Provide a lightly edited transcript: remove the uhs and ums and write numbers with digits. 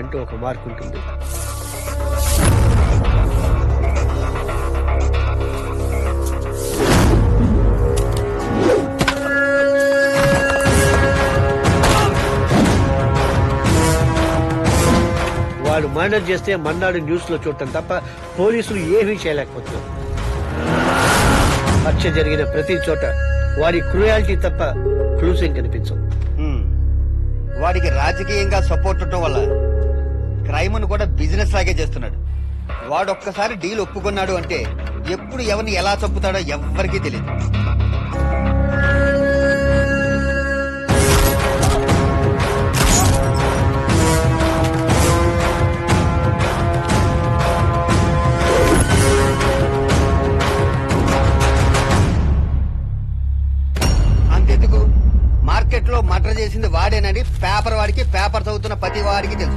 అంటూ ఒక మార్క్ ఉంటుంది. వాడు మర్డర్ చేస్తే మన్నాడు న్యూస్ లో చూడటం తప్ప పోలీసులు ఏమీ చేయలేకపోతున్నారు. హత్య జరిగిన ప్రతి చోట వాడి క్రూయాలిటీ తప్ప క్లూస్ ఏం కనిపించవు. వాడికి రాజకీయంగా సపోర్ట్ ఉండటం వల్ల క్రైమ్ ను కూడా బిజినెస్ లాగే చేస్తున్నాడు. వాడు ఒక్కసారి డీల్ ఒప్పుకున్నాడు అంటే ఎప్పుడు ఎవరిని ఎలా చంపుతాడో ఎవ్వరికీ తెలియదు. అంతెందుకు, మార్కెట్ లో మర్డర్ చేసింది వాడేనని పేపర్ చదువుతున్న ప్రతి వాడికి తెలుసు.